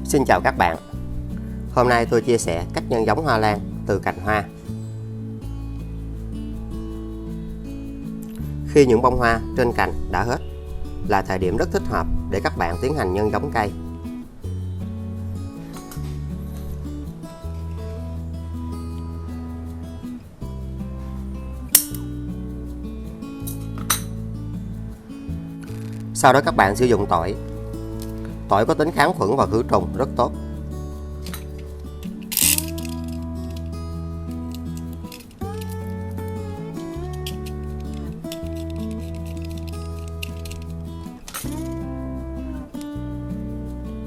Xin chào các bạn. Hôm nay tôi chia sẻ cách nhân giống hoa lan từ cành hoa. Khi những bông hoa trên cành đã hết là thời điểm rất thích hợp để các bạn tiến hành nhân giống cây. Sau đó các bạn sử dụng tỏi. Tỏi có tính kháng khuẩn và khử trùng rất tốt.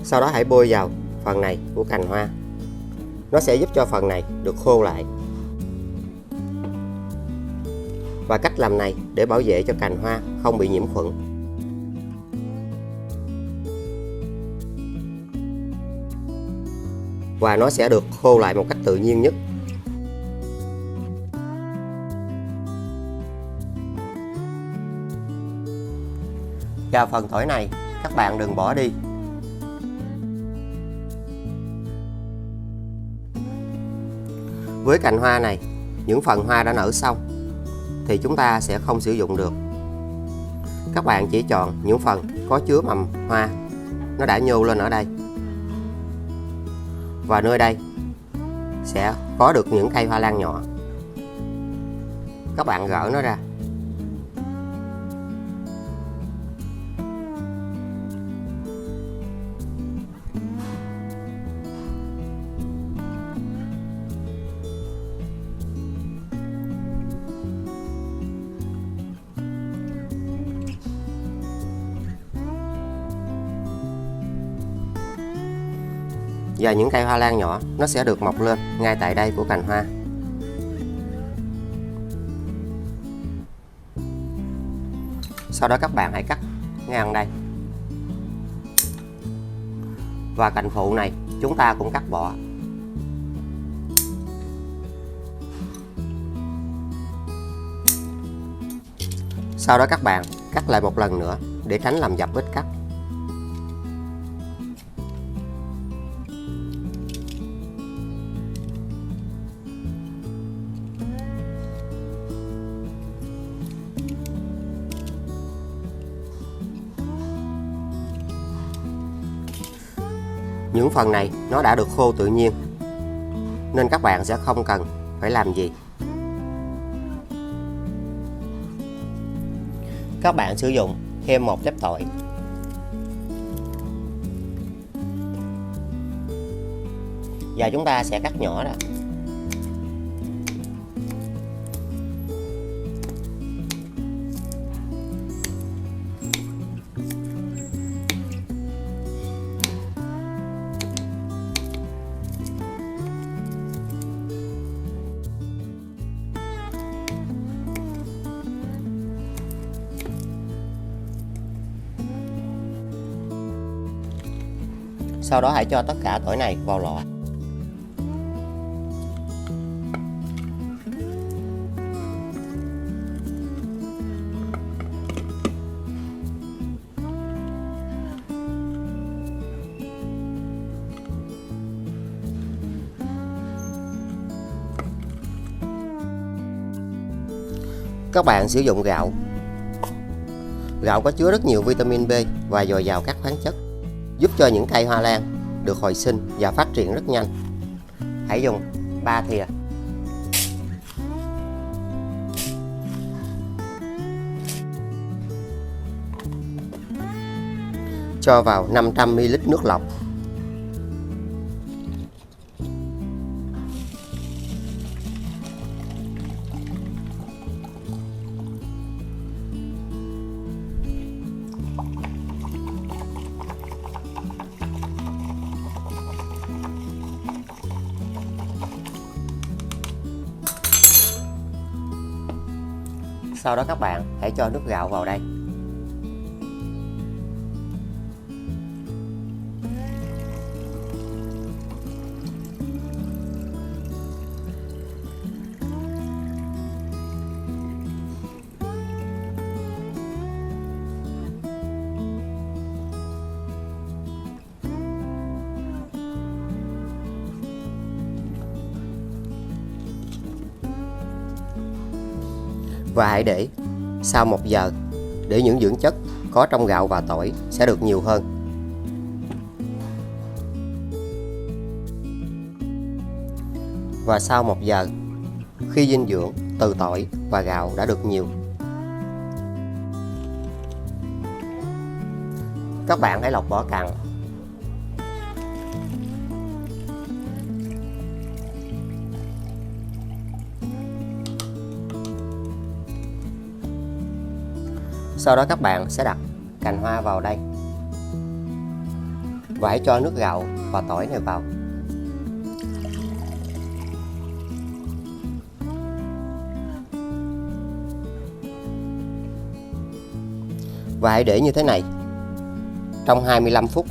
Sau đó hãy bôi vào phần này của cành hoa. Nó sẽ giúp cho phần này được khô lại. Và cách làm này để bảo vệ cho cành hoa không bị nhiễm khuẩn. Và nó sẽ được khô lại một cách tự nhiên nhất. Và phần tỏi này các bạn đừng bỏ đi. Với cành hoa này, những phần hoa đã nở xong thì chúng ta sẽ không sử dụng được. Các bạn chỉ chọn những phần có chứa mầm hoa nó đã nhô lên ở đây. Và nơi đây sẽ có được những cây hoa lan nhỏ. Các bạn gỡ nó ra. Và những cây hoa lan nhỏ nó sẽ được mọc lên ngay tại đây của cành hoa. Sau đó các bạn hãy cắt ngang đây. Và cành phụ này chúng ta cũng cắt bỏ. Sau đó các bạn cắt lại một lần nữa để tránh làm dập vết cắt. Những phần này nó đã được khô tự nhiên nên các bạn sẽ không cần phải làm gì. Các bạn sử dụng thêm một tép tỏi. Và chúng ta sẽ cắt nhỏ ra. Sau đó hãy cho tất cả tỏi này vào lọ. Các bạn sử dụng gạo. Gạo có chứa rất nhiều vitamin B và dồi dào các khoáng chất, giúp cho những cây hoa lan được hồi sinh và phát triển rất nhanh. Hãy dùng 3 thìa. Cho vào 500 ml nước lọc. Sau đó các bạn hãy cho nước gạo vào đây. Và hãy để sau 1 giờ để những dưỡng chất có trong gạo và tỏi sẽ được nhiều hơn. Và sau 1 giờ, khi dinh dưỡng từ tỏi và gạo đã được nhiều, các bạn hãy lọc vỏ cặn. Sau đó các bạn sẽ đặt cành hoa vào đây và hãy cho nước gạo và tỏi này vào. Và hãy để như thế này trong 25 phút.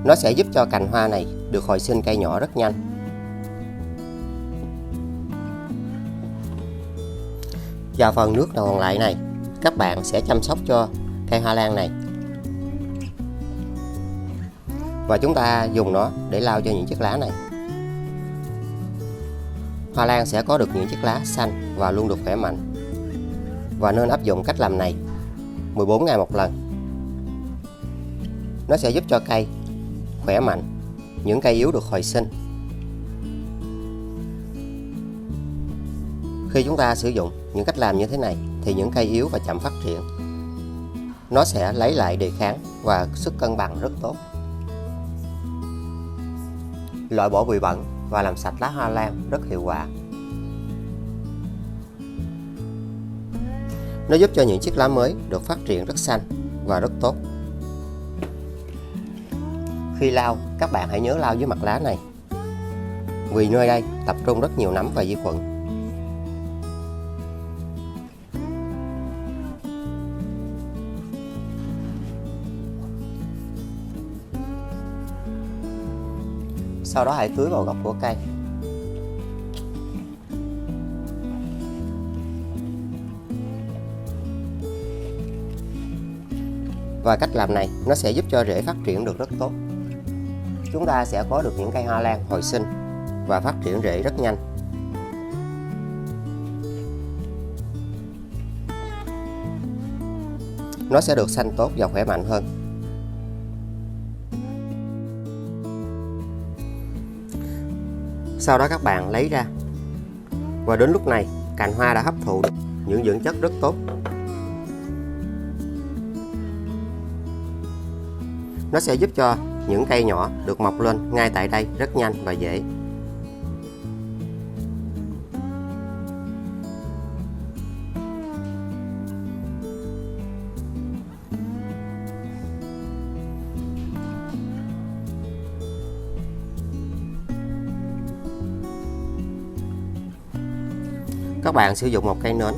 Nó sẽ giúp cho cành hoa này được hồi sinh cây nhỏ rất nhanh. Và phần nước còn lại này, các bạn sẽ chăm sóc cho cây hoa lan này. Và chúng ta dùng nó để lau cho những chiếc lá này. Hoa lan sẽ có được những chiếc lá xanh và luôn được khỏe mạnh. Và nên áp dụng cách làm này 14 ngày một lần. Nó sẽ giúp cho cây khỏe mạnh, những cây yếu được hồi sinh. Khi chúng ta sử dụng những cách làm như thế này thì những cây yếu và chậm phát triển nó sẽ lấy lại đề kháng và sức cân bằng rất tốt. Loại bỏ bụi bẩn và làm sạch lá hoa lan rất hiệu quả. Nó giúp cho những chiếc lá mới được phát triển rất xanh và rất tốt. Khi lau, các bạn hãy nhớ lau dưới mặt lá này, vì nơi đây tập trung rất nhiều nấm và vi khuẩn. Sau đó hãy tưới vào gốc của cây. Và cách làm này nó sẽ giúp cho rễ phát triển được rất tốt. Chúng ta sẽ có được những cây hoa lan hồi sinh và phát triển rễ rất nhanh. Nó sẽ được xanh tốt và khỏe mạnh hơn. Sau đó các bạn lấy ra. Và đến lúc này, cành hoa đã hấp thụ được những dưỡng chất rất tốt. Nó sẽ giúp cho những cây nhỏ được mọc lên ngay tại đây rất nhanh và dễ. Các bạn sử dụng một cây nến.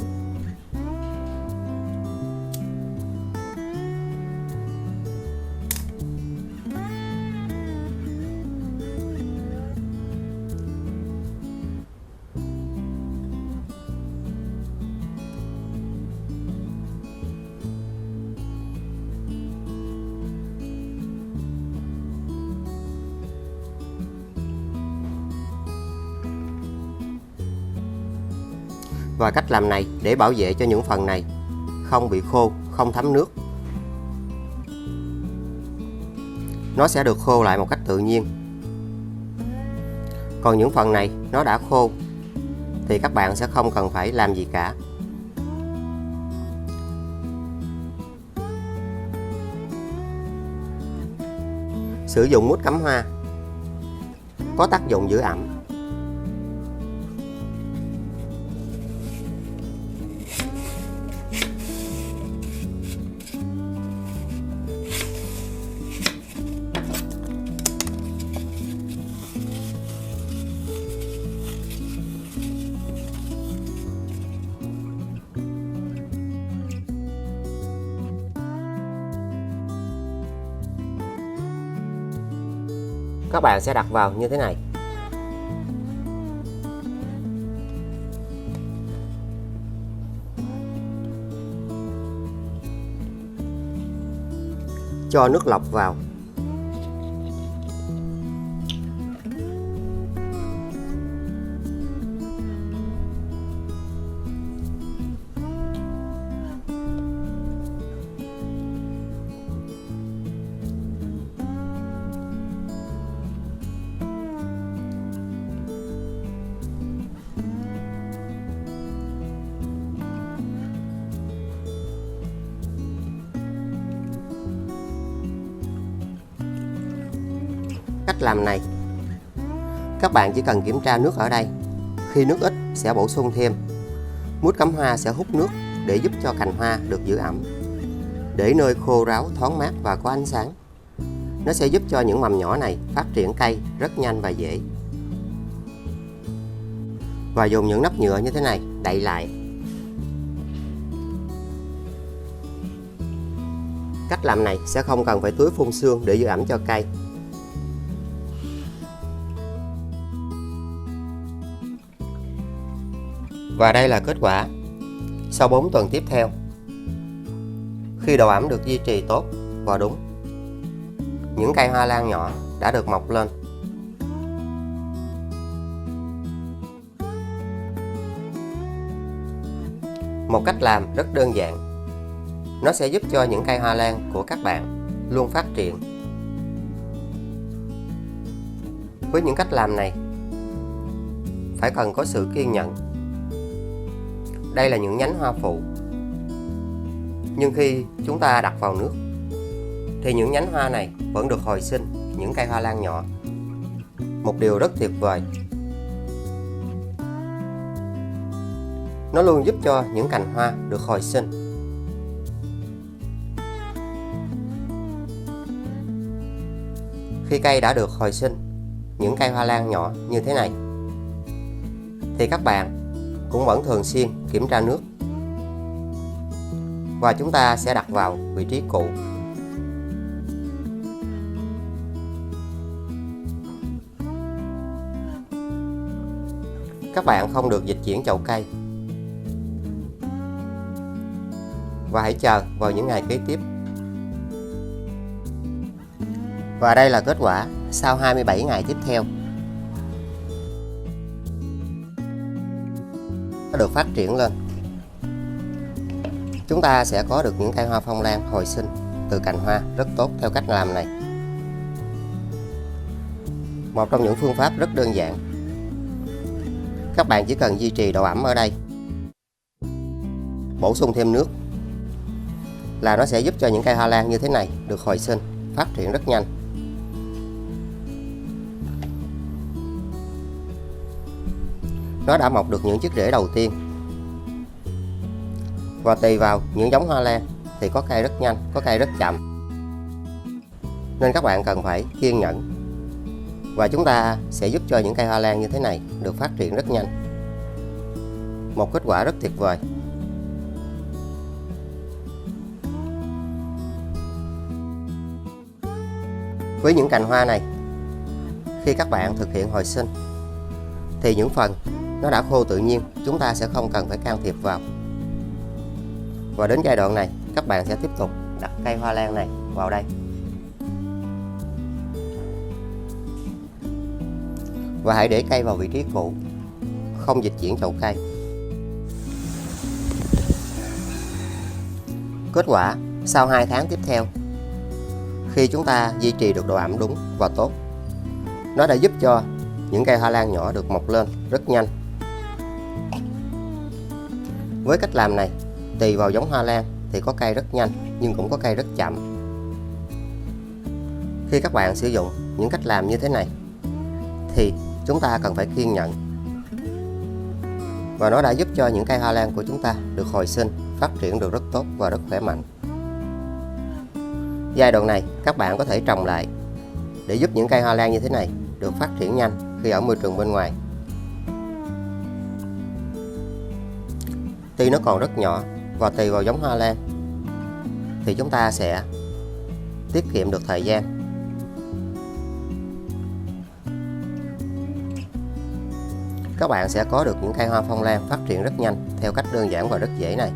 Và cách làm này để bảo vệ cho những phần này không bị khô, không thấm nước. Nó sẽ được khô lại một cách tự nhiên. Còn những phần này nó đã khô thì các bạn sẽ không cần phải làm gì cả. Sử dụng mút cắm hoa có tác dụng giữ ẩm. Các bạn sẽ đặt vào như thế này. Cho nước lọc vào. Cách làm này, các bạn chỉ cần kiểm tra nước ở đây. Khi nước ít sẽ bổ sung thêm. Mút cắm hoa sẽ hút nước để giúp cho cành hoa được giữ ẩm. Để nơi khô ráo, thoáng mát và có ánh sáng. Nó sẽ giúp cho những mầm nhỏ này phát triển cây rất nhanh và dễ. Và dùng những nắp nhựa như thế này đậy lại. Cách làm này sẽ không cần phải tưới phun sương để giữ ẩm cho cây. Và đây là kết quả sau 4 tuần tiếp theo. Khi độ ẩm được duy trì tốt và đúng, những cây hoa lan nhỏ đã được mọc lên. Một cách làm rất đơn giản. Nó sẽ giúp cho những cây hoa lan của các bạn luôn phát triển. Với những cách làm này, phải cần có sự kiên nhẫn. Đây là những nhánh hoa phụ. Nhưng khi chúng ta đặt vào nước, thì những nhánh hoa này vẫn được hồi sinh những cây hoa lan nhỏ. Một điều rất tuyệt vời. Nó luôn giúp cho những cành hoa được hồi sinh. Khi cây đã được hồi sinh những cây hoa lan nhỏ như thế này, thì các bạn cũng vẫn thường xuyên kiểm tra nước. Và chúng ta sẽ đặt vào vị trí cũ. Các bạn không được dịch chuyển chậu cây. Và hãy chờ vào những ngày kế tiếp. Và đây là kết quả sau 27 ngày tiếp theo. Nó được phát triển lên. Chúng ta sẽ có được những cây hoa phong lan hồi sinh từ cành hoa rất tốt theo cách làm này. Một trong những phương pháp rất đơn giản. Các bạn chỉ cần duy trì độ ẩm ở đây, bổ sung thêm nước, là nó sẽ giúp cho những cây hoa lan như thế này được hồi sinh, phát triển rất nhanh. Nó đã mọc được những chiếc rễ đầu tiên. Và tùy vào những giống hoa lan thì có cây rất nhanh, có cây rất chậm. Nên các bạn cần phải kiên nhẫn. Và chúng ta sẽ giúp cho những cây hoa lan như thế này được phát triển rất nhanh. Một kết quả rất tuyệt vời. Với những cành hoa này, khi các bạn thực hiện hồi sinh, thì những phần nó đã khô tự nhiên, chúng ta sẽ không cần phải can thiệp vào. Và đến giai đoạn này, các bạn sẽ tiếp tục đặt cây hoa lan này vào đây. Và hãy để cây vào vị trí cũ, không dịch chuyển chậu cây. Kết quả sau 2 tháng tiếp theo, khi chúng ta duy trì được độ ẩm đúng và tốt, nó đã giúp cho những cây hoa lan nhỏ được mọc lên rất nhanh. Với cách làm này, tùy vào giống hoa lan thì có cây rất nhanh nhưng cũng có cây rất chậm. Khi các bạn sử dụng những cách làm như thế này thì chúng ta cần phải kiên nhẫn. Và nó đã giúp cho những cây hoa lan của chúng ta được hồi sinh, phát triển được rất tốt và rất khỏe mạnh. Giai đoạn này các bạn có thể trồng lại để giúp những cây hoa lan như thế này được phát triển nhanh khi ở môi trường bên ngoài. Tuy nó còn rất nhỏ và tùy vào giống hoa lan thì chúng ta sẽ tiết kiệm được thời gian. Các bạn sẽ có được những cây hoa phong lan phát triển rất nhanh theo cách đơn giản và rất dễ này.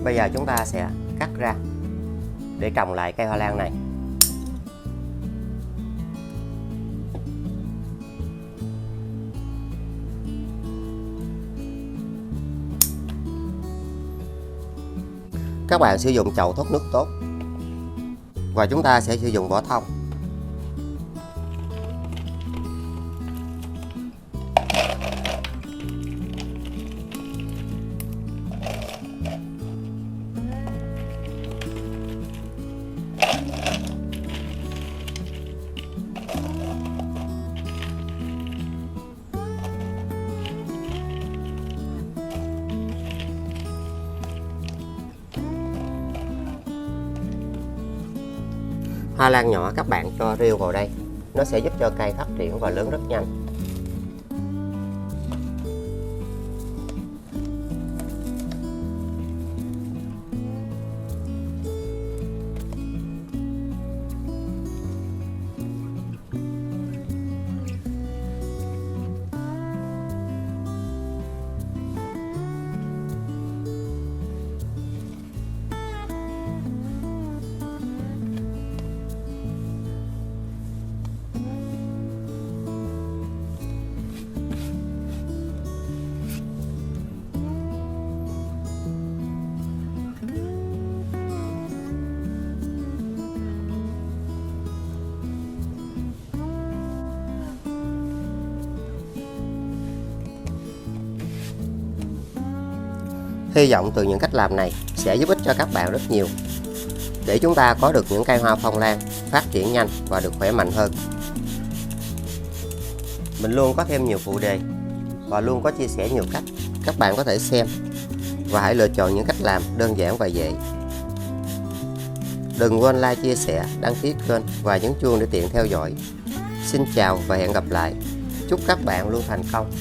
Bây giờ chúng ta sẽ cắt ra để trồng lại cây hoa lan này. Các bạn sử dụng chậu thoát nước tốt. Và chúng ta sẽ sử dụng vỏ thông. Hoa lan nhỏ các bạn cho rêu vào đây, nó sẽ giúp cho cây phát triển và lớn rất nhanh. Hy vọng từ những cách làm này sẽ giúp ích cho các bạn rất nhiều, để chúng ta có được những cây hoa phong lan phát triển nhanh và được khỏe mạnh hơn. Mình luôn có thêm nhiều phụ đề và luôn có chia sẻ nhiều cách, các bạn có thể xem và hãy lựa chọn những cách làm đơn giản và dễ. Đừng quên like, chia sẻ, đăng ký kênh và nhấn chuông để tiện theo dõi. Xin chào và hẹn gặp lại. Chúc các bạn luôn thành công.